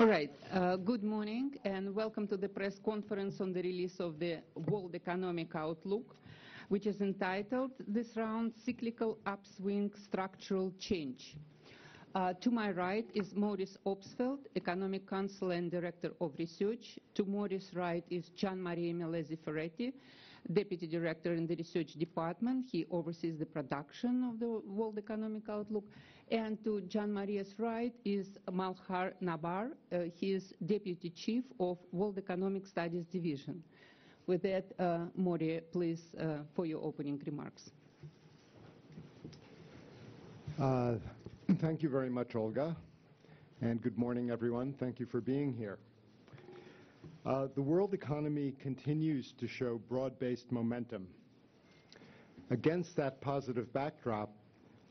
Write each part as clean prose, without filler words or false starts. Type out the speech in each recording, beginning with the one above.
All right. Good morning and welcome to the press conference on the release of the World Economic Outlook, which is entitled this round, Cyclical Upswing Structural Change. To my right is Maurice Obstfeld, Economic Counsel and Director of Research. To Maurice's right is Gian Maria Milesi Ferretti, Deputy Director in the Research Department. He oversees the production of the World Economic Outlook. And to Gian Maria's right is Malhar Nabar. He is Deputy Chief of World Economic Studies Division. With that, Maurice, please, for your opening remarks. Thank you very much, Olga, and good morning, everyone. Thank you for being here. The world economy continues to show broad-based momentum. Against that positive backdrop,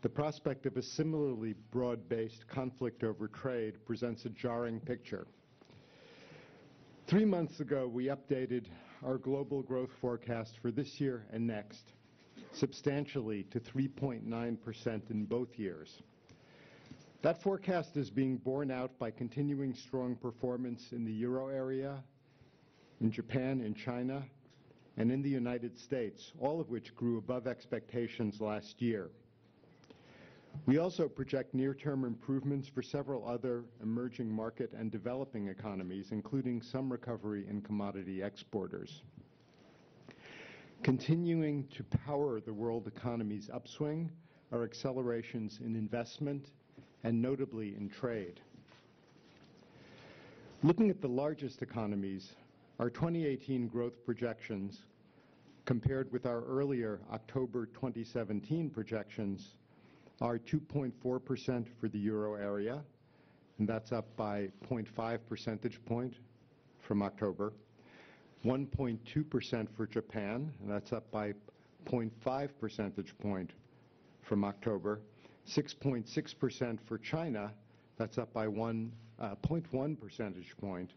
the prospect of a similarly broad-based conflict over trade presents a jarring picture. 3 months ago, we updated our global growth forecast for this year and next, substantially to 3.9% in both years. That forecast is being borne out by continuing strong performance in the euro area, in Japan, in China, and in the United States, all of which grew above expectations last year. We also project near-term improvements for several other emerging market and developing economies, including some recovery in commodity exporters. Continuing to power the world economy's upswing are accelerations in investment and notably in trade. Looking at the largest economies, our 2018 growth projections, compared with our earlier October 2017 projections, are 2.4% for the euro area, and that's up by 0.5 percentage point from October, 1.2% for Japan, and that's up by 0.5 percentage point from October, 6.6% for China, that's up by 0.1 percentage point,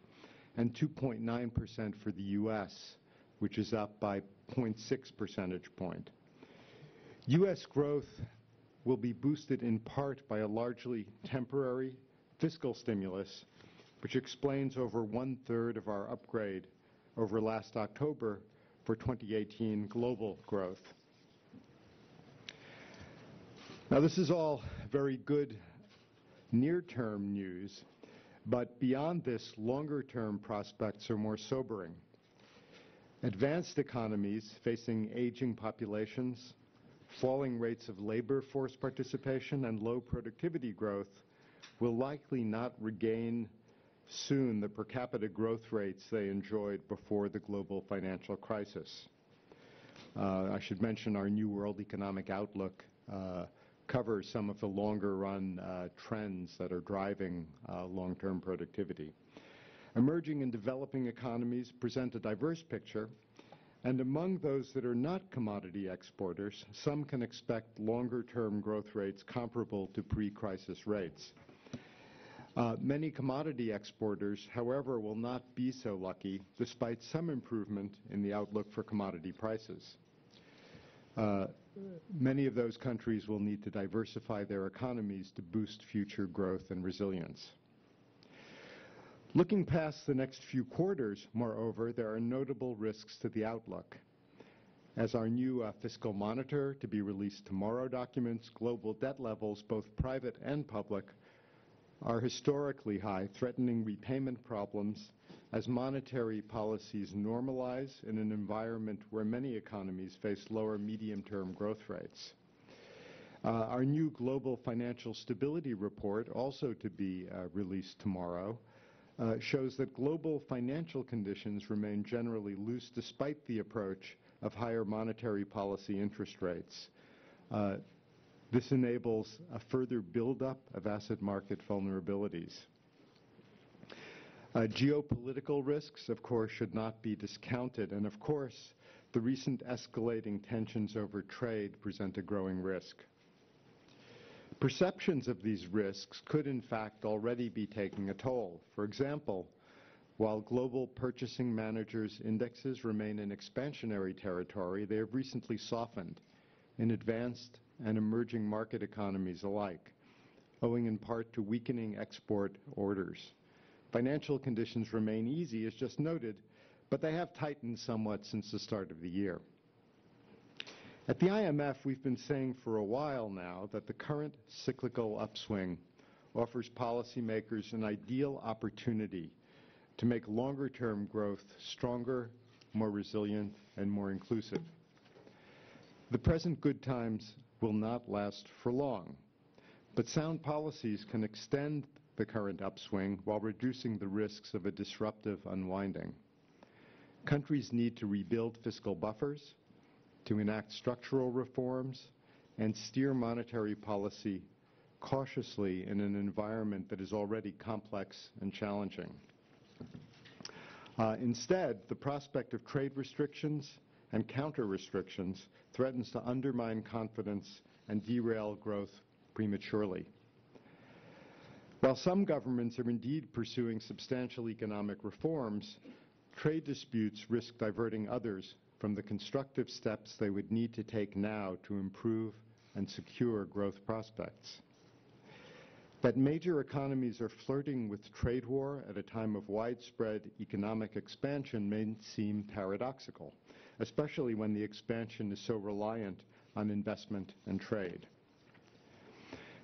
and 2.9% for the US, which is up by 0.6 percentage point. US growth will be boosted in part by a largely temporary fiscal stimulus, which explains over 1/3 of our upgrade over last October for 2018 global growth. Now, this is all very good near-term news, but beyond this, longer-term prospects are more sobering. Advanced economies facing aging populations, falling rates of labor force participation, and low productivity growth will likely not regain soon the per capita growth rates they enjoyed before the global financial crisis. I should mention our new World Economic Outlook covers some of the longer-run trends that are driving long-term productivity. Emerging and developing economies present a diverse picture, and among those that are not commodity exporters, some can expect longer-term growth rates comparable to pre-crisis rates. Many commodity exporters, however, will not be so lucky, despite some improvement in the outlook for commodity prices. Many of those countries will need to diversify their economies to boost future growth and resilience. Looking past the next few quarters, moreover, there are notable risks to the outlook. As our new fiscal monitor, to be released tomorrow, documents, global debt levels, both private and public, are historically high, threatening repayment problems as monetary policies normalize in an environment where many economies face lower medium-term growth rates. Our new Global Financial Stability Report, also to be released tomorrow, shows that global financial conditions remain generally loose despite the approach of higher monetary policy interest rates. This enables a further buildup of asset market vulnerabilities. Geopolitical risks, of course, should not be discounted, and of course, the recent escalating tensions over trade present a growing risk. Perceptions of these risks could, in fact, already be taking a toll. For example, while global purchasing managers' indexes remain in expansionary territory, they have recently softened in advanced and emerging market economies alike, owing in part to weakening export orders. Financial conditions remain easy, as just noted, but they have tightened somewhat since the start of the year. At the IMF, we've been saying for a while now that the current cyclical upswing offers policymakers an ideal opportunity to make longer-term growth stronger, more resilient, and more inclusive. The present good times will not last for long, but sound policies can extend the current upswing while reducing the risks of a disruptive unwinding. Countries need to rebuild fiscal buffers, to enact structural reforms, and steer monetary policy cautiously in an environment that is already complex and challenging. Instead, the prospect of trade restrictions and counter-restrictions threatens to undermine confidence and derail growth prematurely. While some governments are indeed pursuing substantial economic reforms, trade disputes risk diverting others from the constructive steps they would need to take now to improve and secure growth prospects. That major economies are flirting with trade war at a time of widespread economic expansion may seem paradoxical, especially when the expansion is so reliant on investment and trade.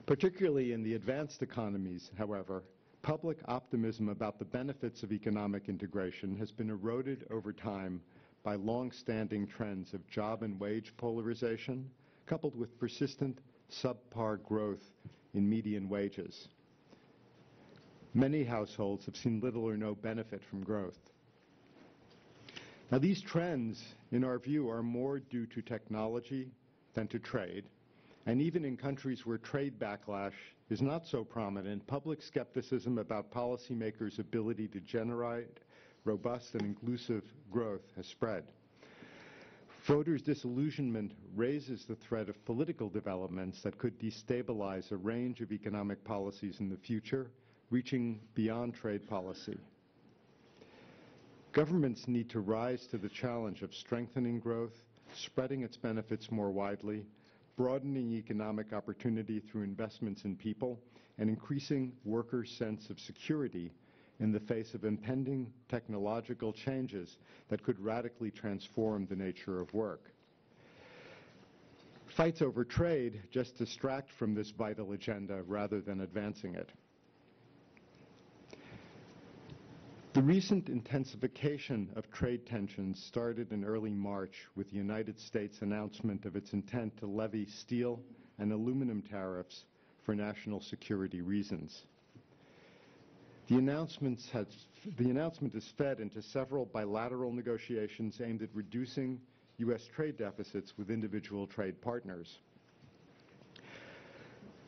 Particularly in the advanced economies, however, public optimism about the benefits of economic integration has been eroded over time by long-standing trends of job and wage polarization, coupled with persistent subpar growth in median wages. Many households have seen little or no benefit from growth. Now, these trends, in our view, are more due to technology than to trade, and even in countries where trade backlash is not so prominent, public skepticism about policymakers' ability to generate robust and inclusive growth has spread. Voters' disillusionment raises the threat of political developments that could destabilize a range of economic policies in the future, reaching beyond trade policy. Governments need to rise to the challenge of strengthening growth, spreading its benefits more widely, broadening economic opportunity through investments in people, and increasing workers' sense of security in the face of impending technological changes that could radically transform the nature of work. Fights over trade just distract from this vital agenda rather than advancing it. The recent intensification of trade tensions started in early March with the United States' announcement of its intent to levy steel and aluminum tariffs for national security reasons. The announcement is fed into several bilateral negotiations aimed at reducing U.S. trade deficits with individual trade partners.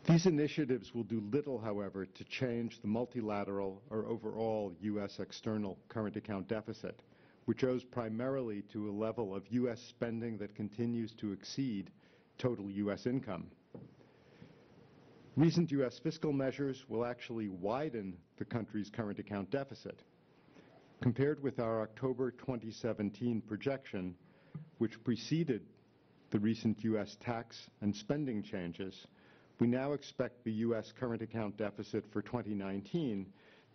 These initiatives will do little, however, to change the multilateral or overall U.S. external current account deficit, which owes primarily to a level of U.S. spending that continues to exceed total U.S. income. Recent U.S. fiscal measures will actually widen the country's current account deficit. Compared with our October 2017 projection, which preceded the recent U.S. tax and spending changes, we now expect the U.S. current account deficit for 2019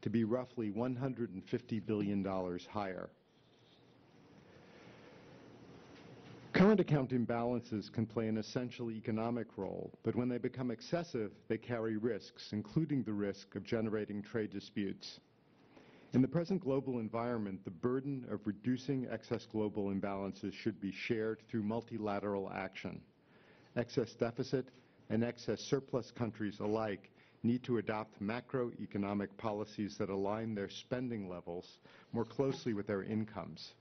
to be roughly $150 billion higher. Current account imbalances can play an essential economic role, but when they become excessive, they carry risks, including the risk of generating trade disputes. In the present global environment, the burden of reducing excess global imbalances should be shared through multilateral action. Excess deficit and excess surplus countries alike need to adopt macroeconomic policies that align their spending levels more closely with their incomes.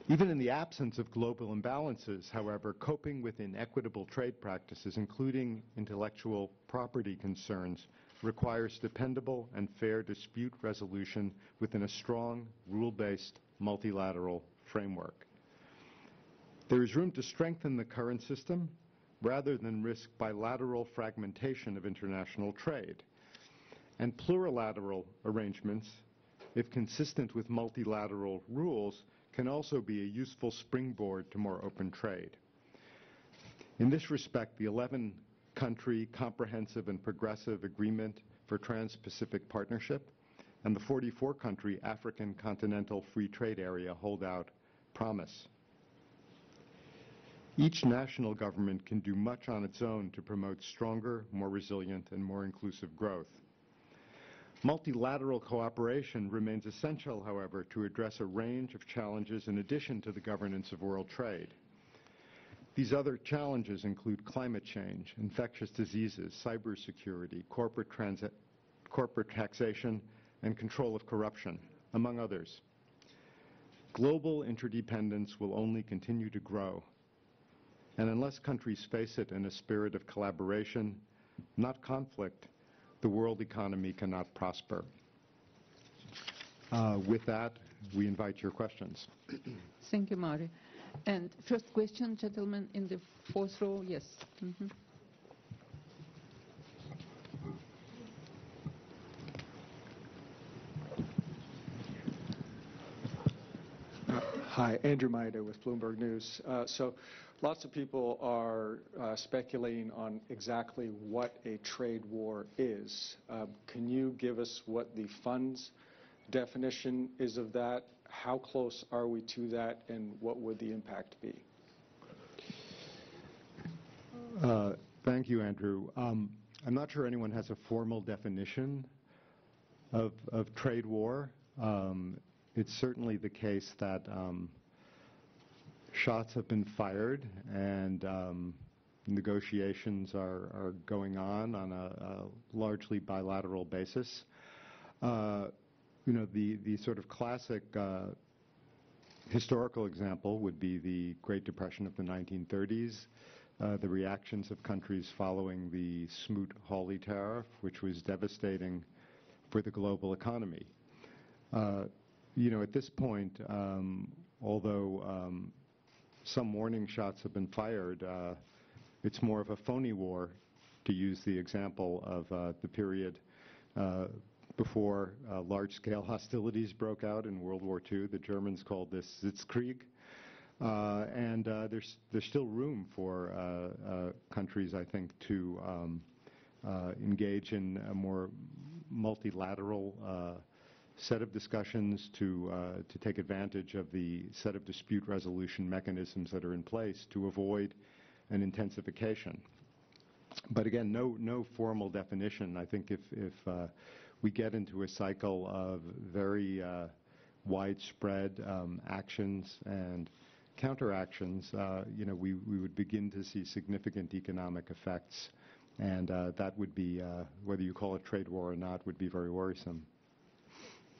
Even in the absence of global imbalances, however, coping with inequitable trade practices, including intellectual property concerns, requires dependable and fair dispute resolution within a strong, rule-based multilateral framework. There is room to strengthen the current system rather than risk bilateral fragmentation of international trade. And plurilateral arrangements, if consistent with multilateral rules, can also be a useful springboard to more open trade. In this respect, the 11-country comprehensive and progressive agreement for Trans-Pacific Partnership and the 44-country African Continental Free Trade Area holdout promise. Each national government can do much on its own to promote stronger, more resilient, and more inclusive growth. Multilateral cooperation remains essential, however, to address a range of challenges in addition to the governance of world trade. These other challenges include climate change, infectious diseases, cybersecurity, corporate taxation, and control of corruption, among others. Global interdependence will only continue to grow, and unless countries face it in a spirit of collaboration, not conflict, the world economy cannot prosper. With that, we invite your questions. Thank you, Mari. And first question, gentleman in the fourth row. Yes. Mm-hmm. Hi, Andrew Maida with Bloomberg News. So lots of people are speculating on exactly what a trade war is. Can you give us what the fund's definition is of that? How close are we to that, and what would the impact be? Thank you, Andrew. I'm not sure anyone has a formal definition of trade war. It's certainly the case that shots have been fired and negotiations are going on a largely bilateral basis. You know, the sort of classic historical example would be the Great Depression of the 1930s, the reactions of countries following the Smoot-Hawley tariff, which was devastating for the global economy. You know, at this point, although some warning shots have been fired, it's more of a phony war, to use the example of the period before large-scale hostilities broke out in World War II. The Germans called this Sitzkrieg. And there's still room for countries, I think, to engage in a more multilateral set of discussions to take advantage of the set of dispute resolution mechanisms that are in place to avoid an intensification. But again, no formal definition. I think if we get into a cycle of very widespread actions and counteractions, you know, we would begin to see significant economic effects, and that would be, whether you call it trade war or not, would be very worrisome.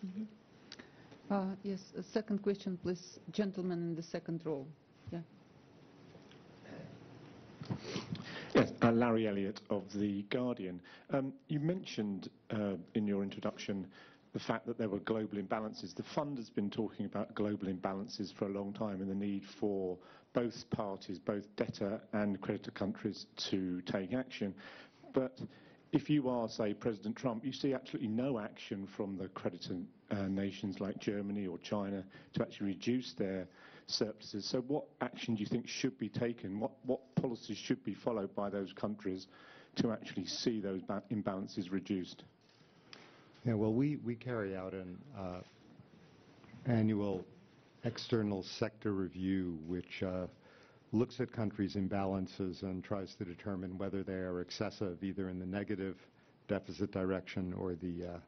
Mm-hmm. Yes, a second question, please. Gentleman in the second row. Yeah. Yes, Larry Elliott of The Guardian. You mentioned in your introduction the fact that there were global imbalances. The fund has been talking about global imbalances for a long time and the need for both parties, both debtor and creditor countries, to take action. But if you are, say, President Trump, you see absolutely no action from the creditor nations like Germany or China to actually reduce their surpluses. So what action do you think should be taken? What policies should be followed by those countries to actually see those imbalances reduced? Yeah, well, we carry out an annual external sector review which looks at countries' imbalances and tries to determine whether they are excessive, either in the negative deficit direction or the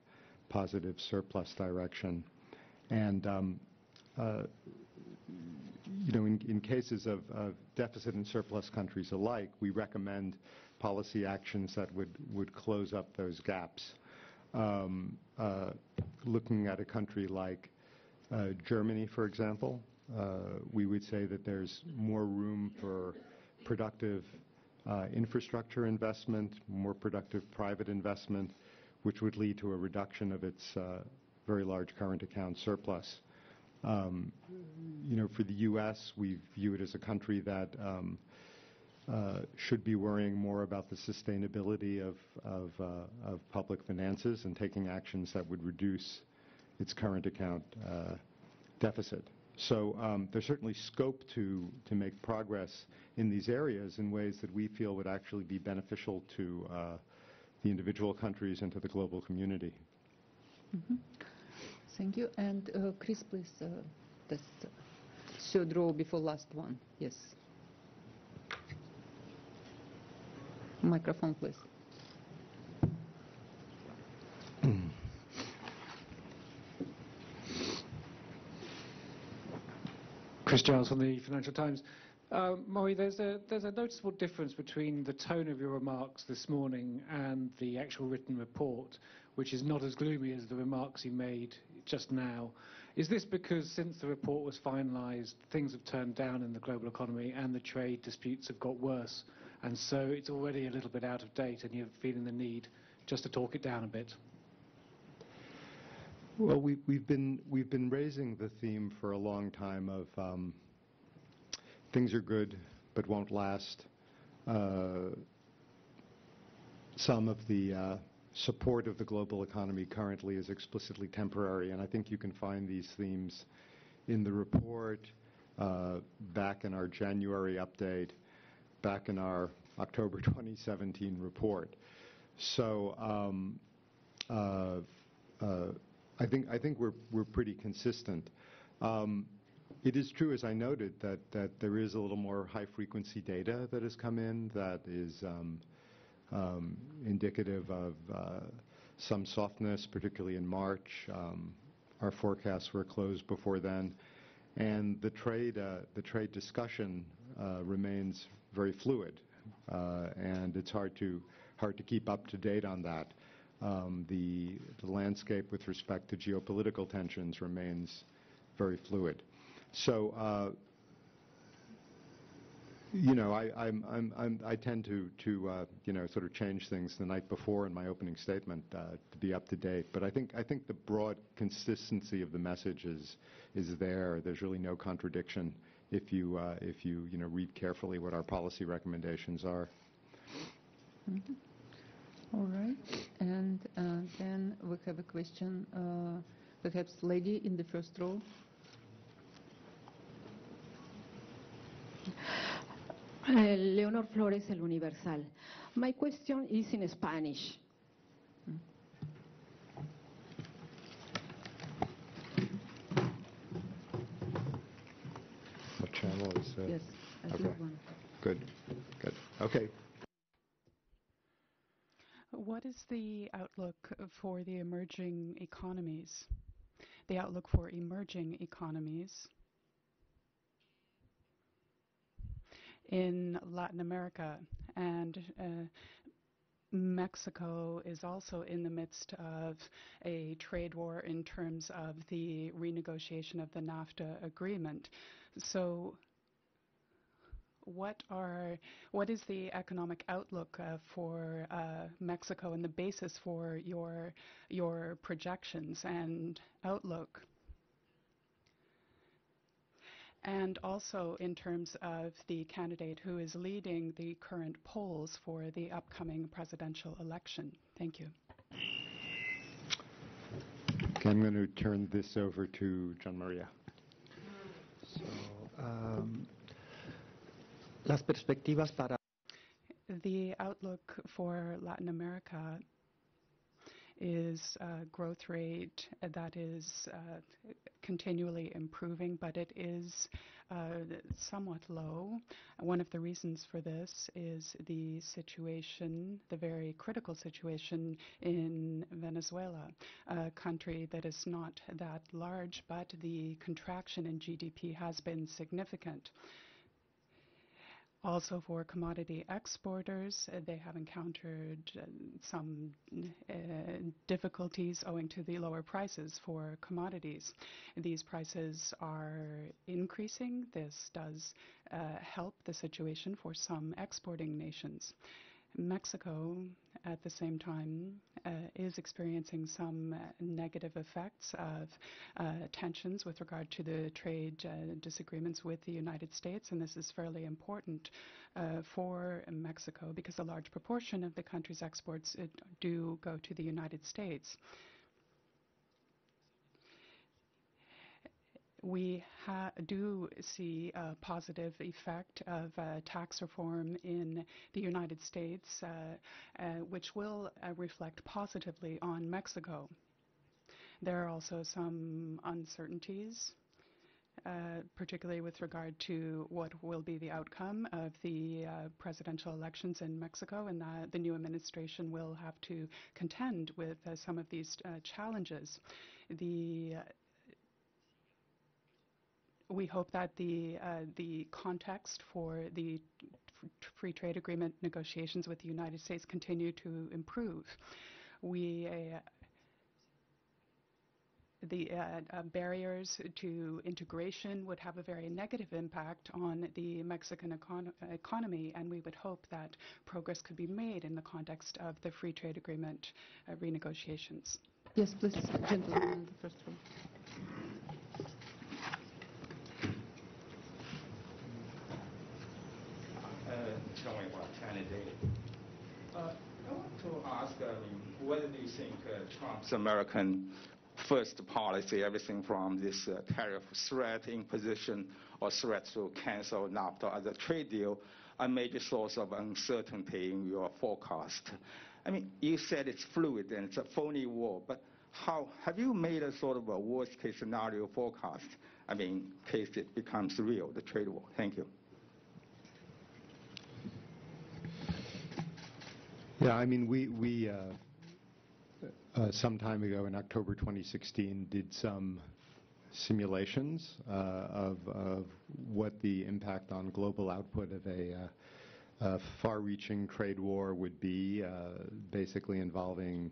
positive surplus direction. And you know, in cases of deficit and surplus countries alike, we recommend policy actions that would close up those gaps. Looking at a country like Germany, for example, we would say that there's more room for productive infrastructure investment, more productive private investment, which would lead to a reduction of its very large current account surplus. You know, for the U.S., we view it as a country that should be worrying more about the sustainability of public finances and taking actions that would reduce its current account deficit. So there's certainly scope to make progress in these areas in ways that we feel would actually be beneficial to the individual countries and to the global community. Thank you. And Chris, please, this third row before last one. Yes. Microphone, please. Chris Giles from the Financial Times. Maury, there's a noticeable difference between the tone of your remarks this morning and the actual written report, which is not as gloomy as the remarks you made just now. Is this because since the report was finalised, things have turned down in the global economy and the trade disputes have got worse, and so it's already a little bit out of date and you're feeling the need just to talk it down a bit? Well, we've been raising the theme for a long time of things are good but won't last. Some of the support of the global economy currently is explicitly temporary, and I think you can find these themes in the report, back in our January update, back in our October 2017 report. So I think we're pretty consistent. It is true, as I noted, that there is a little more high-frequency data that has come in that is indicative of some softness, particularly in March. Our forecasts were closed before then, and the trade discussion remains very fluid, and it's hard to keep up to date on that. The landscape with respect to geopolitical tensions remains very fluid. So, I tend to sort of change things the night before in my opening statement to be up to date. But I think the broad consistency of the message is there. There's really no contradiction if you read carefully what our policy recommendations are. Mm-hmm. All right, and then we have a question, perhaps lady in the first row. Leonor Flores, El Universal. My question is in Spanish. What channel is that? Yes, I Okay. think one. Good. Okay. What is the outlook for the emerging economies? The outlook for emerging economies in Latin America, and Mexico is also in the midst of a trade war in terms of the renegotiation of the NAFTA agreement. So what is the economic outlook for Mexico and the basis for your projections and outlook? And also in terms of the candidate who is leading the current polls for the upcoming presidential election. Thank you. Okay, I'm going to turn this over to John Maria. So, las perspectivas para the outlook for Latin America is a growth rate that is continually improving, but it is somewhat low. One of the reasons for this is the situation, the very critical situation in Venezuela, a country that is not that large, but the contraction in GDP has been significant. Also for commodity exporters, they have encountered some difficulties owing to the lower prices for commodities. These prices are increasing. This does help the situation for some exporting nations. Mexico, at the same time, is experiencing some negative effects of tensions with regard to the trade disagreements with the United States, and this is fairly important for Mexico because a large proportion of the country's exports do go to the United States. We do see a positive effect of tax reform in the United States, which will reflect positively on Mexico. There are also some uncertainties, particularly with regard to what will be the outcome of the presidential elections in Mexico, and the new administration will have to contend with some of these challenges. We hope that the context for the free trade agreement negotiations with the United States continue to improve. The barriers to integration would have a very negative impact on the Mexican economy, and we would hope that progress could be made in the context of the free trade agreement renegotiations. Yes, please, gentleman in the first row. Candidate. I want to ask whether you think Trump's American first policy, everything from this tariff threat imposition or threat to cancel NAFTA as a trade deal, a major source of uncertainty in your forecast. I mean, you said it's fluid and it's a phony war, but how have you made a sort of a worst-case scenario forecast? I mean, in case it becomes real, the trade war. Thank you. Yeah, I mean, we some time ago in October 2016 did some simulations of what the impact on global output of a far-reaching trade war would be, basically involving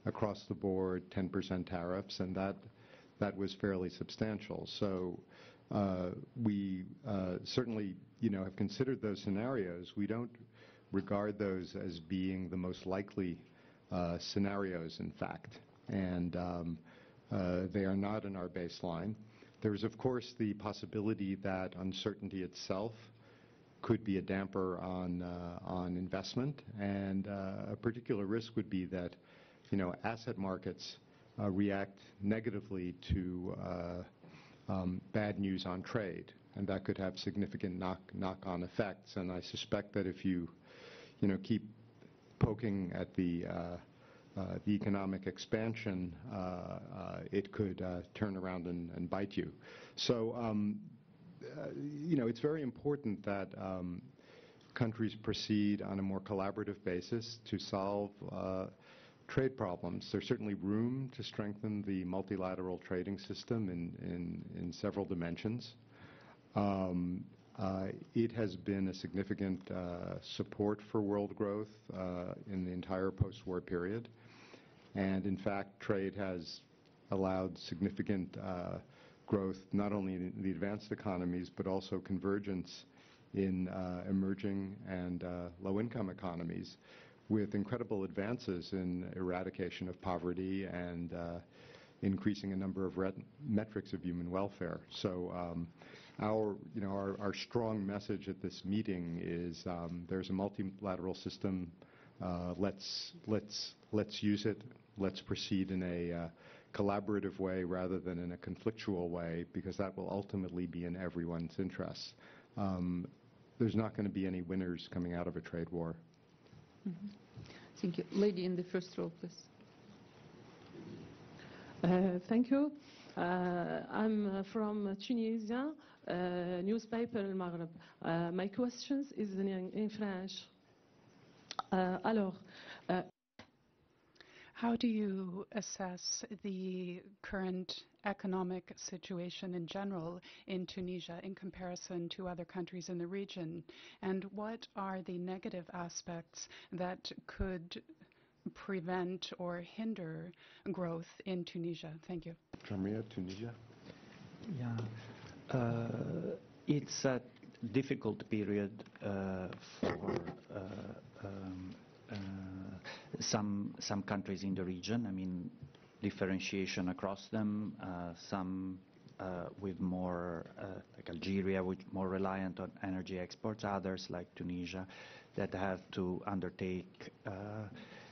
across the board 10% tariffs, and that was fairly substantial. So we certainly, have considered those scenarios. We don't regard those as being the most likely scenarios, in fact, and they are not in our baseline. There's, of course, the possibility that uncertainty itself could be a damper on investment, and a particular risk would be that, asset markets react negatively to bad news on trade, and that could have significant knock-on effects. And I suspect that if you keep poking at the economic expansion, it could turn around and bite you. So, it's very important that countries proceed on a more collaborative basis to solve trade problems. There's certainly room to strengthen the multilateral trading system in several dimensions. It has been a significant support for world growth in the entire post-war period. And in fact, trade has allowed significant growth not only in the advanced economies, but also convergence in emerging and low-income economies, with incredible advances in eradication of poverty and increasing a number of metrics of human welfare. So our strong message at this meeting is there's a multilateral system. Let's use it. Let's proceed in a collaborative way rather than in a conflictual way, because that will ultimately be in everyone's interests. There's not going to be any winners coming out of a trade war. Mm-hmm. Thank you. Lady in the first row, please. Thank you. I'm from Tunisia, newspaper El Maghreb. My question is in French. Alors, how do you assess the current economic situation in general in Tunisia in comparison to other countries in the region? And what are the negative aspects that could prevent or hinder growth in Tunisia? Thank you. Jamia, Tunisia? Yeah. It's a difficult period for some countries in the region. I mean, differentiation across them. Some with more, like Algeria, with more reliant on energy exports. Others, like Tunisia, that have to undertake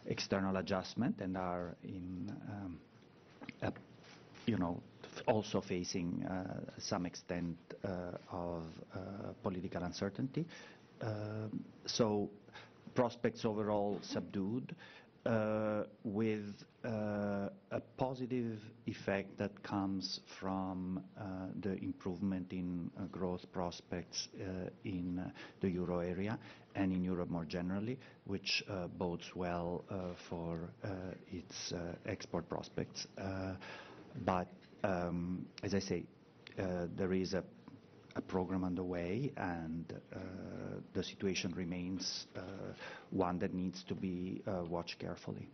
external adjustment and are in, also facing some extent of political uncertainty. So prospects overall subdued, with a positive effect that comes from the improvement in growth prospects in the euro area and in Europe more generally, which bodes well for its export prospects. But as I say, there is a program underway, and the situation remains one that needs to be watched carefully.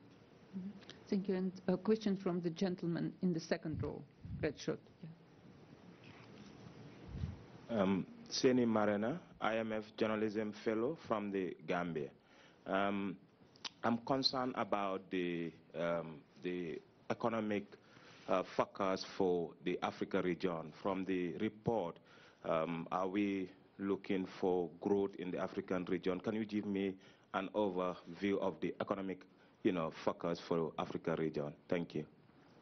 Thank you. And a question from the gentleman in the second row, red shirt. Seni Marena, IMF Journalism Fellow from the Gambia. I'm concerned about the economic forecast for the Africa region. From the report, are we looking for growth in the African region? Can you give me an overview of the economic, focus for Africa region? Thank you.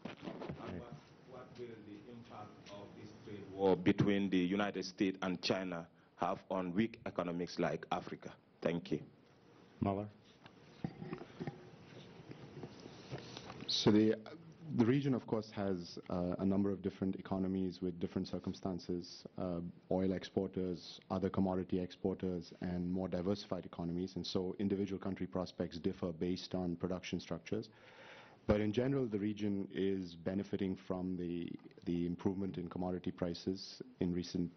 And what will the impact of this trade war between the United States and China have on weak economics like Africa? Thank you. Muller. So the region, of course, has a number of different economies with different circumstances, oil exporters, other commodity exporters, and more diversified economies. And so individual country prospects differ based on production structures. But in general, the region is benefiting from the improvement in commodity prices in recent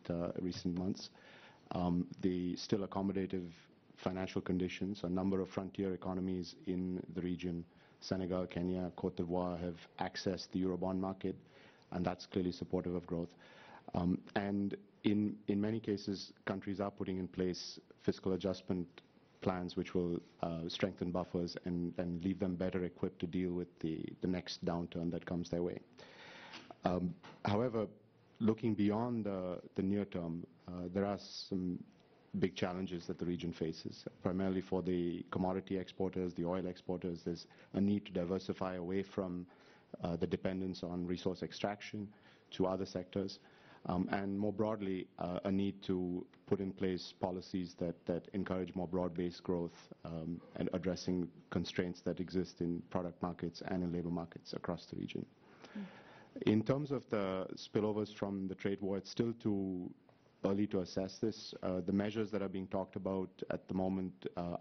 months. The still accommodative financial conditions, a number of frontier economies in the region, Senegal, Kenya, Cote d'Ivoire, have accessed the Eurobond market, and that's clearly supportive of growth. And in many cases, countries are putting in place fiscal adjustment plans which will strengthen buffers and leave them better equipped to deal with the next downturn that comes their way. However, looking beyond the near term, there are some big challenges that the region faces. Primarily for the commodity exporters, the oil exporters, there's a need to diversify away from the dependence on resource extraction to other sectors. And more broadly, a need to put in place policies that encourage more broad-based growth and addressing constraints that exist in product markets and in labor markets across the region. In terms of the spillovers from the trade war, it's still too early to assess this. The measures that are being talked about at the moment,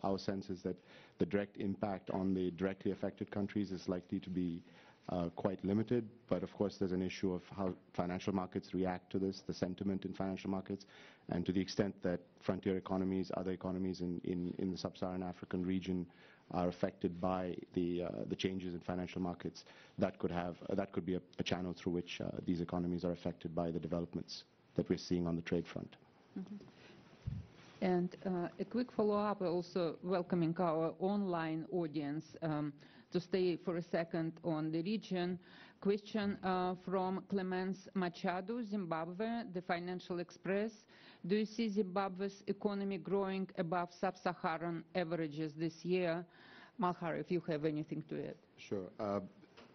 our sense is that the direct impact on the directly affected countries is likely to be quite limited, but of course there's an issue of how financial markets react to this, the sentiment in financial markets, and to the extent that frontier economies, other economies in the sub-Saharan African region are affected by the changes in financial markets, that could be a channel through which these economies are affected by the developments that we're seeing on the trade front. And a quick follow-up, also welcoming our online audience to stay for a second on the region. Question from Clemens Machado, Zimbabwe, the Financial Express. Do you see Zimbabwe's economy growing above sub-Saharan averages this year? Malhar, if you have anything to add. Sure.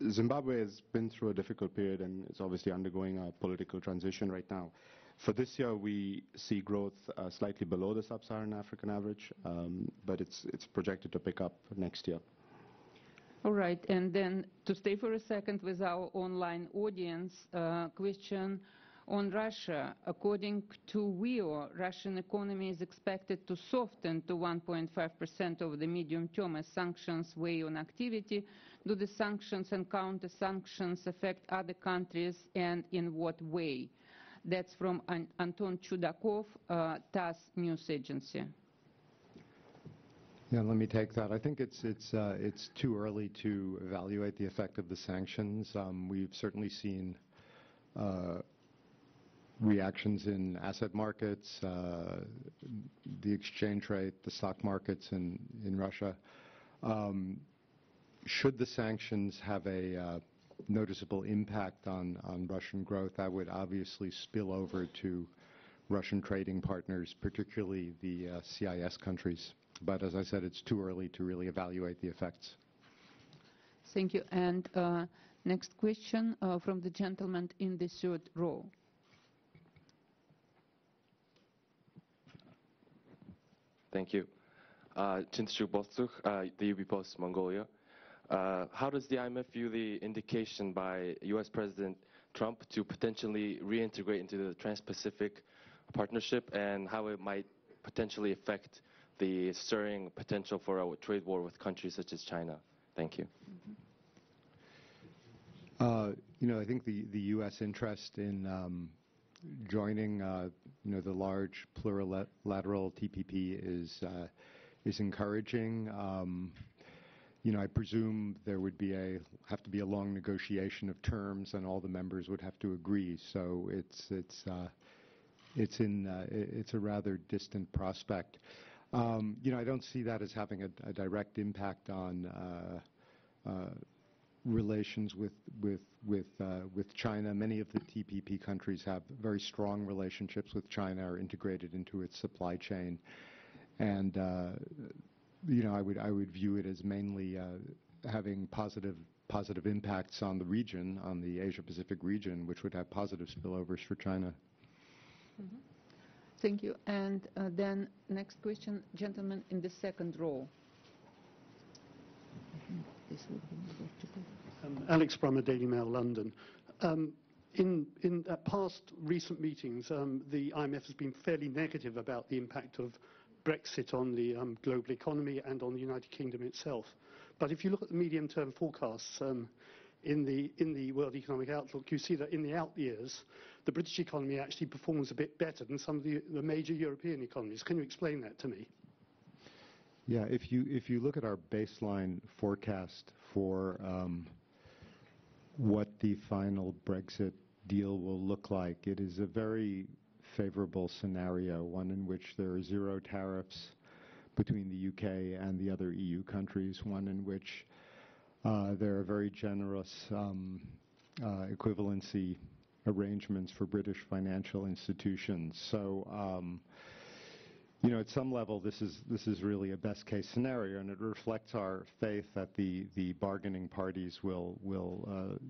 Zimbabwe has been through a difficult period and is obviously undergoing a political transition right now. For this year, we see growth slightly below the sub-Saharan African average, but it's projected to pick up next year. All right, and then to stay for a second with our online audience, question on Russia. According to WIO, Russian economy is expected to soften to 1.5% over the medium term as sanctions weigh on activity. Do the sanctions and counter-sanctions affect other countries, and in what way? That's from Anton Chudakov, TASS News Agency. Yeah, let me take that. I think it's too early to evaluate the effect of the sanctions. We've certainly seen reactions in asset markets, the exchange rate, the stock markets in Russia. Should the sanctions have a noticeable impact on Russian growth, that would obviously spill over to Russian trading partners, particularly the CIS countries. But as I said, it's too early to really evaluate the effects. Thank you. And Next question from the gentleman in the third row. Thank you. Chinsu Bostuk, the UB Post, Mongolia. How does the IMF view the indication by U.S. President Trump to potentially reintegrate into the Trans-Pacific Partnership, and how it might potentially affect the stirring potential for a trade war with countries such as China? Thank you. I think the U.S. interest in joining, the large plurilateral TPP is encouraging. I presume there would have to be a long negotiation of terms, and all the members would have to agree. So it's a rather distant prospect. I don't see that as having a direct impact on relations with China. Many of the TPP countries have very strong relationships with China, are integrated into its supply chain, and I would view it as mainly having positive impacts on the region, on the Asia-Pacific region, which would have positive spillovers for China. Mm-hmm. Thank you. And then next question, gentleman in the second row. This will be Alex Brummer, Daily Mail, London. In past recent meetings, the IMF has been fairly negative about the impact of Brexit on the global economy and on the United Kingdom itself. But if you look at the medium-term forecasts in the World Economic Outlook, you see that in the out years, the British economy actually performs a bit better than some of the major European economies. Can you explain that to me? Yeah, if you look at our baseline forecast for what the final Brexit deal will look like, it is a very favorable scenario, one in which there are zero tariffs between the UK and the other EU countries, one in which there are very generous equivalency arrangements for British financial institutions. So, at some level, this is really a best-case scenario, and it reflects our faith that the bargaining parties will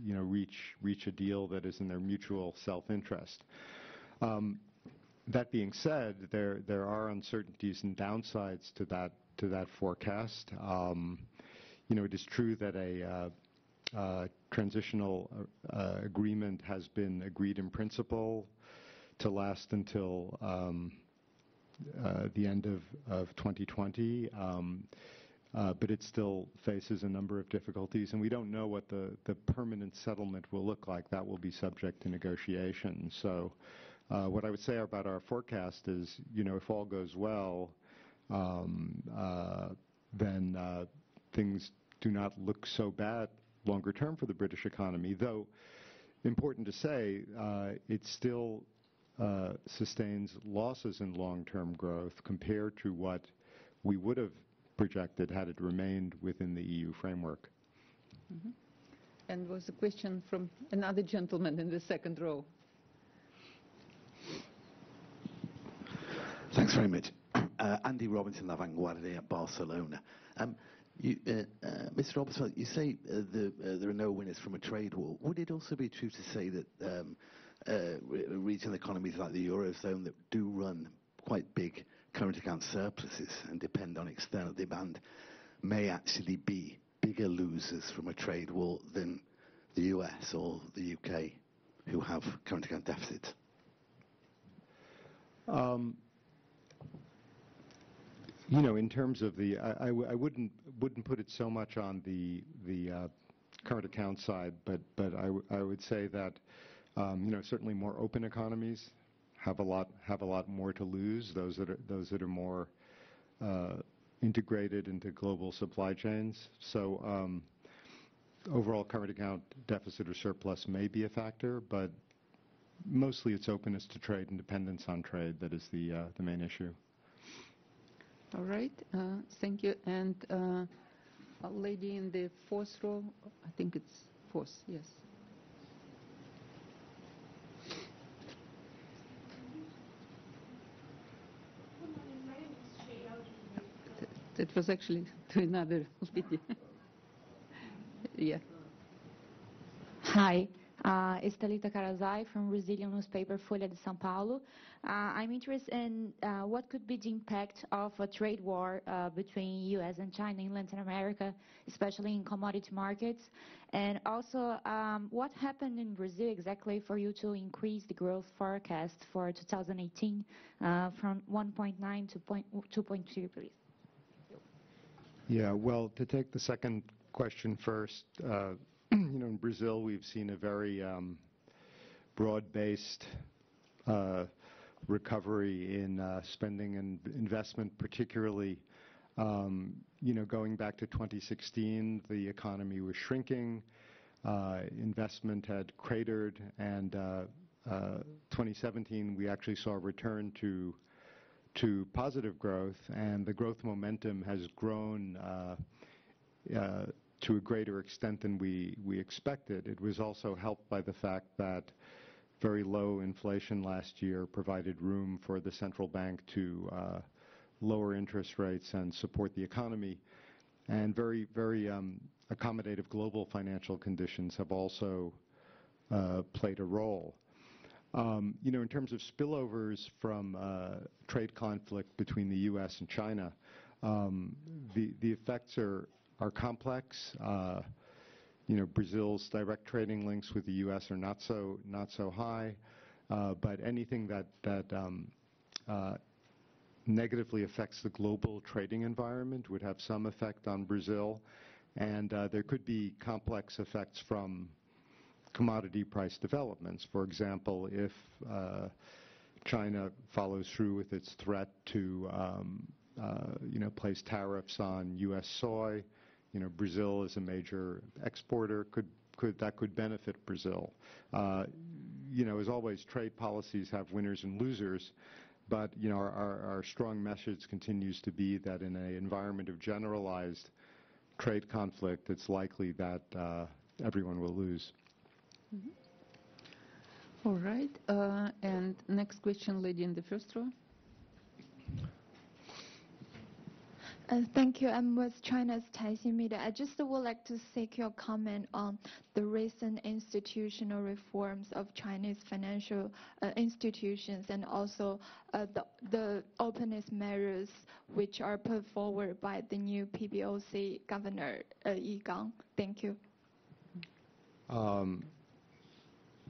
reach a deal that is in their mutual self-interest. That being said, there are uncertainties and downsides to that forecast. It is true that a transitional agreement has been agreed in principle to last until the end of 2020, but it still faces a number of difficulties, and we don't know what the permanent settlement will look like. That will be subject to negotiation. So what I would say about our forecast is, if all goes well, then things do not look so bad longer term for the British economy, though important to say, it still sustains losses in long-term growth compared to what we would have projected had it remained within the EU framework. Mm-hmm. And was a question from another gentleman in the second row. Thanks very much. Andy Robinson, La Vanguardia, Barcelona. Mr. Robinson, you say there are no winners from a trade war. Would it also be true to say that regional economies like the Eurozone that do run quite big current account surpluses and depend on external demand may actually be bigger losers from a trade war than the US or the UK, who have current account deficits? In terms of I wouldn't put it so much on the current account side, but I would say that certainly more open economies have a lot more to lose. Those that are more integrated into global supply chains. So overall current account deficit or surplus may be a factor, but mostly it's openness to trade and dependence on trade that is the main issue. All right, thank you. And a lady in the fourth row, I think it's fourth, yes. It was actually to another lady. Yeah. Hi, Estelita Carazai from Brazilian newspaper Folha de São Paulo. I'm interested in what could be the impact of a trade war between U.S. and China in Latin America, especially in commodity markets, and also what happened in Brazil exactly for you to increase the growth forecast for 2018 from 1.9 to 2.3, please. Yeah, well, to take the second question first, in Brazil we've seen a very broad-based recovery in spending and investment, particularly, going back to 2016, the economy was shrinking, investment had cratered, and 2017 we actually saw a return to positive growth, and the growth momentum has grown to a greater extent than we expected. It was also helped by the fact that very low inflation last year provided room for the central bank to lower interest rates and support the economy. And very, very accommodative global financial conditions have also played a role. In terms of spillovers from trade conflict between the U.S. and China, the effects are complex. Brazil's direct trading links with the U.S. are not so high, but anything that negatively affects the global trading environment would have some effect on Brazil, and there could be complex effects from commodity price developments. For example, if China follows through with its threat to place tariffs on U.S. soy, Brazil is a major exporter, that could benefit Brazil. As always, trade policies have winners and losers, but our strong message continues to be that in an environment of generalized trade conflict, it's likely that everyone will lose. Mm-hmm. All right, and next question, lady in the first row. Thank you. I'm with China's Taixing Media. I just would like to seek your comment on the recent institutional reforms of Chinese financial institutions and also the openness measures which are put forward by the new PBOC Governor Yi Gang. Thank you.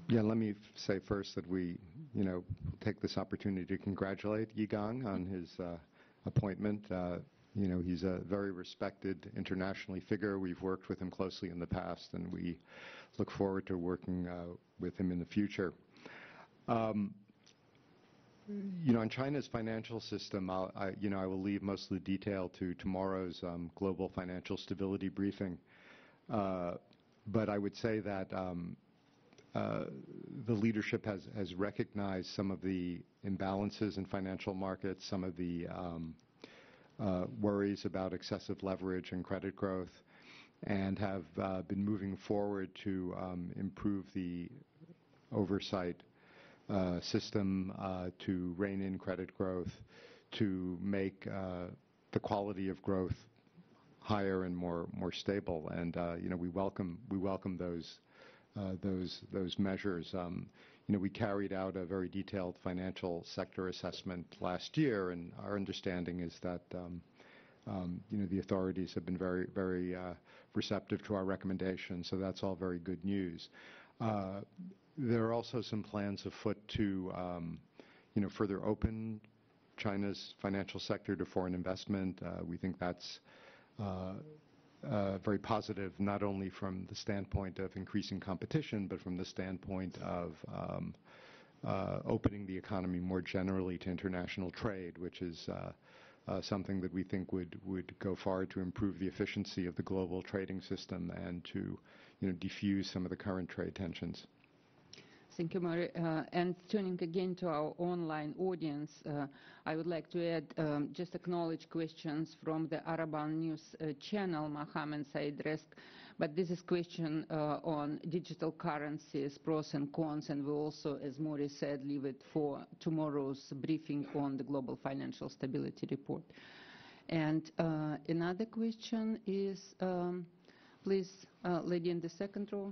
Yeah, let me say first that we, take this opportunity to congratulate Yi Gang on his appointment. He's a very respected internationally figure. We've worked with him closely in the past, and we look forward to working with him in the future. On China's financial system, I will leave most of the detail to tomorrow's global financial stability briefing. But I would say that the leadership has recognized some of the imbalances in financial markets, some of the worries about excessive leverage and credit growth, and have been moving forward to improve the oversight system, to rein in credit growth, to make the quality of growth higher and more stable. And we welcome those measures. We carried out a very detailed financial sector assessment last year, and our understanding is that the authorities have been very, very receptive to our recommendations, so that's all very good news. There are also some plans afoot to further open China's financial sector to foreign investment. We think that's very positive, not only from the standpoint of increasing competition, but from the standpoint of opening the economy more generally to international trade, which is something that we think would go far to improve the efficiency of the global trading system and to diffuse some of the current trade tensions. Thank you, Murray. And turning again to our online audience, I would like to add just acknowledge questions from the Araban News channel, Mohammed Said Resk. But this is question on digital currencies, pros and cons, and we also, as Murray said, leave it for tomorrow's briefing on the Global Financial Stability Report. And another question is, please, lady in the second row.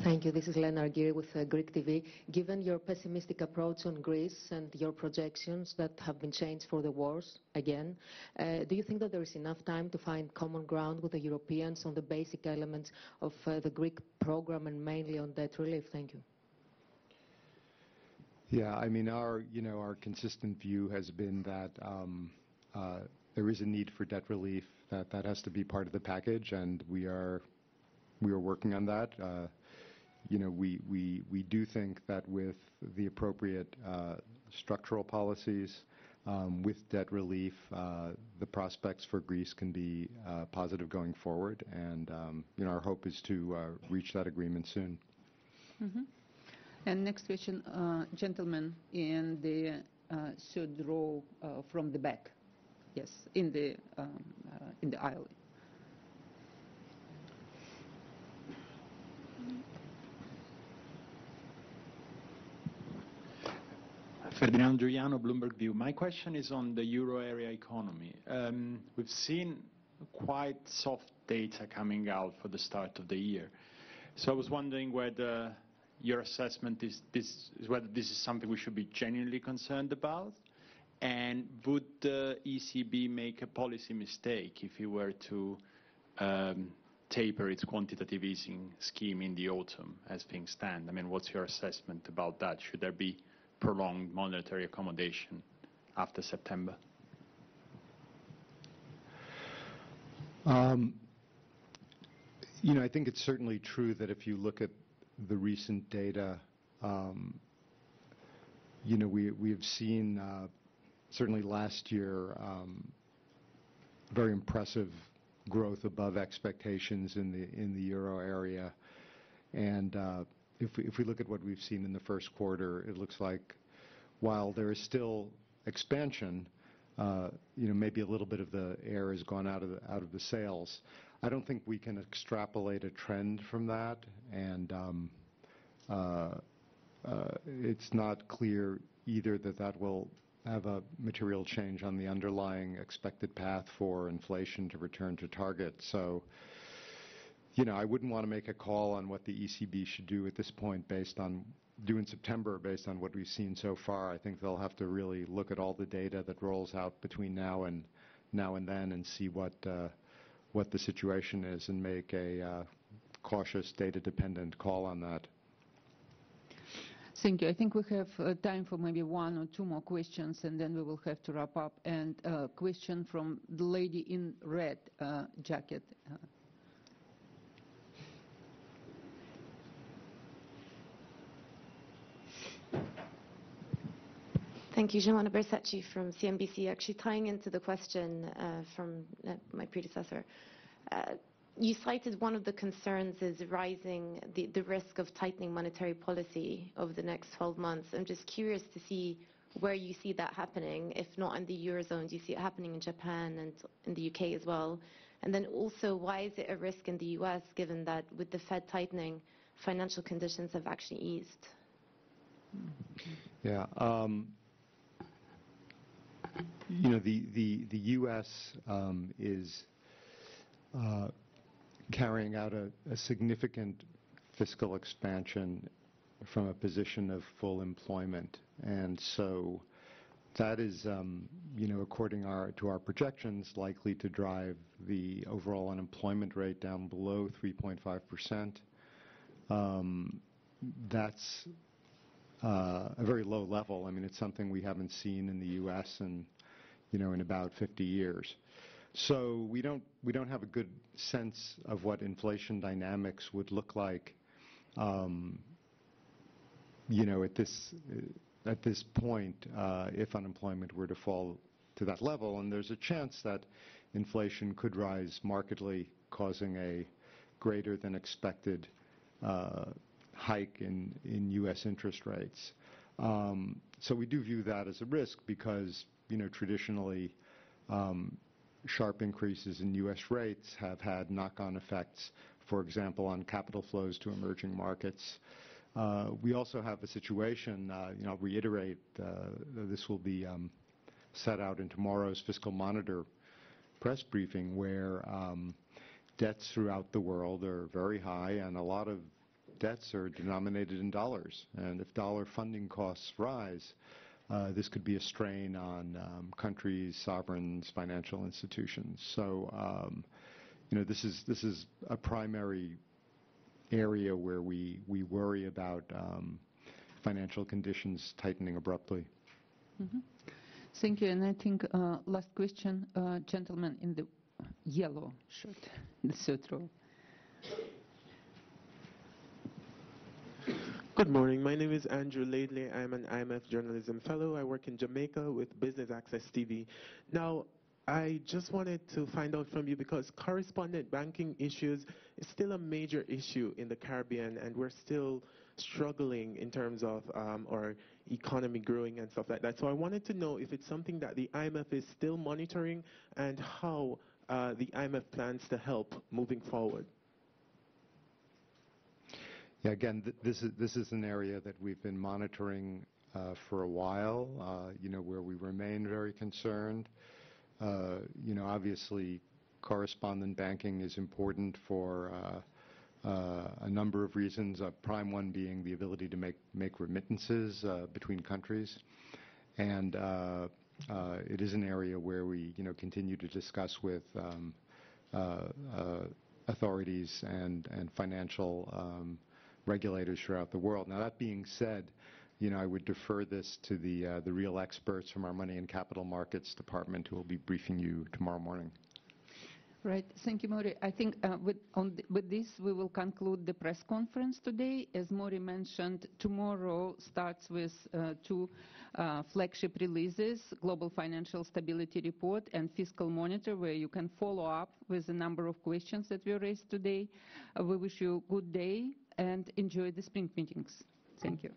Thank you. This is Lena Argyri with Greek TV. Given your pessimistic approach on Greece and your projections that have been changed for the wars again, do you think that there is enough time to find common ground with the Europeans on the basic elements of the Greek program and mainly on debt relief? Thank you. Yeah, I mean, our consistent view has been that there is a need for debt relief, that has to be part of the package, and we are working on that. We do think that with the appropriate structural policies, with debt relief, the prospects for Greece can be positive going forward, and our hope is to reach that agreement soon. Mm-hmm. And next question, gentleman in the third row from the back. Yes, in the aisle. Ferdinando Giuliano, Bloomberg View. My question is on the euro area economy. We've seen quite soft data coming out for the start of the year. So I was wondering whether your assessment is whether this is something we should be genuinely concerned about, and would the ECB make a policy mistake if it were to taper its quantitative easing scheme in the autumn as things stand? I mean, what's your assessment about that? Should there be prolonged monetary accommodation after September? I think it's certainly true that if you look at the recent data, we have seen certainly last year very impressive growth above expectations in the euro area, and if we look at what we've seen in the first quarter, it looks like while there is still expansion, maybe a little bit of the air has gone out of the sails. I don't think we can extrapolate a trend from that, and it's not clear either that will have a material change on the underlying expected path for inflation to return to target. So, I wouldn't want to make a call on what the ECB should do at this point in September based on what we've seen so far. I think they'll have to really look at all the data that rolls out between now and then and see what the situation is and make a cautious, data-dependent call on that. Thank you. I think we have time for maybe one or two more questions, and then we will have to wrap up. And a question from the lady in red jacket. Thank you. Giovanna Bersacci from CNBC. Actually tying into the question from my predecessor. You cited one of the concerns is rising the risk of tightening monetary policy over the next 12 months. I'm just curious to see where you see that happening. If not in the Eurozone, do you see it happening in Japan and in the UK as well? And then also, why is it a risk in the US, given that with the Fed tightening, financial conditions have actually eased? Yeah. The U.S. is carrying out a significant fiscal expansion from a position of full employment, and so that is, according to our projections, likely to drive the overall unemployment rate down below 3.5%. That's a very low level. I mean, it's something we haven't seen in the U.S. in about 50 years. So we don't have a good sense of what inflation dynamics would look like, at this point, if unemployment were to fall to that level. And there's a chance that inflation could rise markedly, causing a greater than expected hike in U.S. interest rates. So we do view that as a risk because, traditionally, sharp increases in U.S. rates have had knock-on effects, for example, on capital flows to emerging markets. We also have a situation, I'll reiterate, this will be set out in tomorrow's Fiscal Monitor press briefing, where debts throughout the world are very high, and a lot of debts are denominated in dollars. And if dollar funding costs rise, this could be a strain on countries, sovereigns, financial institutions. So, this is a primary area where we worry about financial conditions tightening abruptly. Mm-hmm. Thank you. And I think last question, gentleman in the yellow shirt, the third row. Good morning. My name is Andrew Laidley. I'm an IMF journalism fellow. I work in Jamaica with Business Access TV. Now, I just wanted to find out from you, because correspondent banking issues is still a major issue in the Caribbean, and we're still struggling in terms of our economy growing and stuff like that. So I wanted to know if it's something that the IMF is still monitoring, and how the IMF plans to help moving forward. Yeah, again, this is an area that we've been monitoring for a while, where we remain very concerned. Obviously, correspondent banking is important for a number of reasons, prime one being the ability to make remittances between countries. And it is an area where we, continue to discuss with authorities and financial regulators throughout the world. Now, that being said, I would defer this to the real experts from our Money and Capital Markets Department, who will be briefing you tomorrow morning. Right. Thank you, Maury. I think with this, we will conclude the press conference today. As Maury mentioned, tomorrow starts with two flagship releases, Global Financial Stability Report and Fiscal Monitor, where you can follow up with a number of questions that we raised today. We wish you a good day and enjoy the spring meetings. Thank you.